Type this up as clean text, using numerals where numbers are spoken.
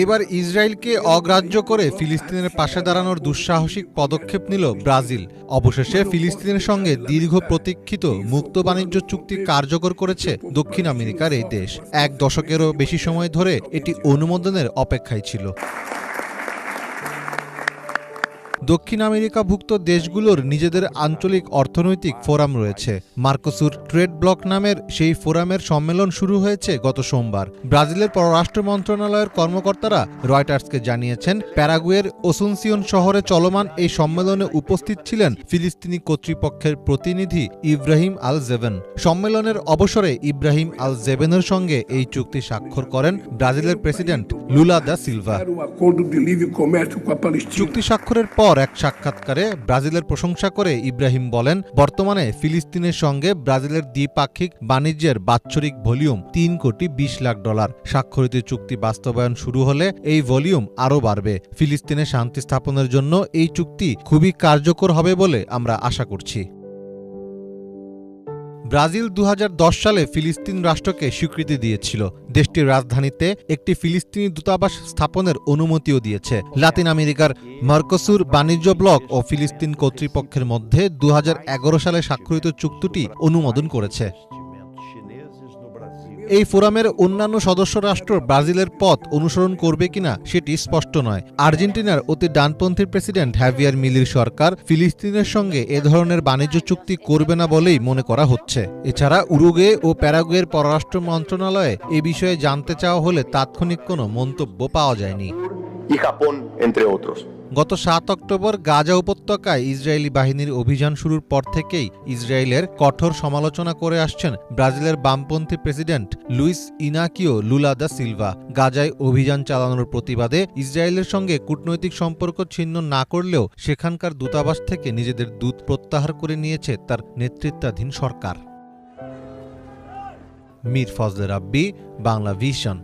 এবার ইসরায়েলকে অগ্রাহ্য করে ফিলিস্তিনের পাশে দাঁড়ানোর দুঃসাহসিক পদক্ষেপ নিল ব্রাজিল। অবশেষে ফিলিস্তিনের সঙ্গে দীর্ঘ প্রতীক্ষিত মুক্ত বাণিজ্য চুক্তি কার্যকর করেছে দক্ষিণ আমেরিকার এই দেশ। এক দশকেরও বেশি সময় ধরে এটি অনুমোদনের অপেক্ষায় ছিল। দক্ষিণ আমেরিকাভুক্ত দেশগুলোর নিজেদের আঞ্চলিক অর্থনৈতিক ফোরাম রয়েছে। মার্কোসুর ট্রেড ব্লক নামের সেই ফোরামের সম্মেলন শুরু হয়েছে গত সোমবার। ব্রাজিলের পররাষ্ট্র মন্ত্রণালয়ের কর্মকর্তারা রয়টার্সকে জানিয়েছেন, প্যারাগুয়ের আসুনসিওন শহরে চলমান এই সম্মেলনে উপস্থিত ছিলেন ফিলিস্তিনি কর্তৃপক্ষের প্রতিনিধি ইব্রাহিম আল জেবেন। সম্মেলনের অবসরে ইব্রাহিম আল জেবেনের সঙ্গে এই চুক্তি স্বাক্ষর করেন ব্রাজিলের প্রেসিডেন্ট লুলা দা সিলভা। চুক্তি স্বাক্ষরের পর এক সাক্ষাৎকারে ব্রাজিলের প্রশংসা করে ইব্রাহিম বলেন, বর্তমানে ফিলিস্তিনের সঙ্গে ব্রাজিলের দ্বিপাক্ষিক বাণিজ্যের বাৎসরিক ভলিউম $3.20 কোটি। স্বাক্ষরিত চুক্তি বাস্তবায়ন শুরু হলে এই ভলিউম আরও বাড়বে। ফিলিস্তিনে শান্তি স্থাপনের জন্য এই চুক্তি খুবই কার্যকর হবে বলে আমরা আশা করছি। ব্রাজিল 2010 সালে ফিলিস্তিন রাষ্ট্রকে স্বীকৃতি দিয়েছিল। দেশটির রাজধানীতে একটি ফিলিস্তিনি দূতাবাস স্থাপনের অনুমতিও দিয়েছে। লাতিন আমেরিকার মার্কোসুর বাণিজ্য ব্লক ও ফিলিস্তিন কর্তৃপক্ষের মধ্যে 2011 সালে স্বাক্ষরিত চুক্তিটি অনুমোদন করেছে। এই ফোরামের অন্যান্য সদস্য রাষ্ট্র ব্রাজিলের পথ অনুসরণ করবে কিনা সেটি স্পষ্ট নয়। আর্জেন্টিনার অতি ডানপন্থী প্রেসিডেন্ট হ্যাভিয়ার মিলির সরকার ফিলিস্তিনের সঙ্গে এ ধরনের বাণিজ্য চুক্তি করবে না বলেই মনে করা হচ্ছে। এছাড়া উরুগুয়ে ও প্যারাগুয়ের পররাষ্ট্র মন্ত্রণালয়ে এ বিষয়ে জানতে চাওয়া হলে তাৎক্ষণিক কোনো মন্তব্য পাওয়া যায়নি। গত 7 অক্টোবর গাজা উপত্যকায় ইসরায়েলি বাহিনীর অভিযান শুরুর পর থেকেই ইসরায়েলের কঠোর সমালোচনা করে আসছেন ব্রাজিলের বামপন্থী প্রেসিডেন্ট লুইস ইনাকিও লুলা দা সিলভা। গাজায় অভিযান চালানোর প্রতিবাদে ইসরায়েলের সঙ্গে কূটনৈতিক সম্পর্ক ছিন্ন না করলেও সেখানকার দূতাবাস থেকে নিজেদের দূত প্রত্যাহার করে নিয়েছে তার নেতৃত্বাধীন সরকার। মীর ফজলে রাব্বি, বাংলা ভিশন।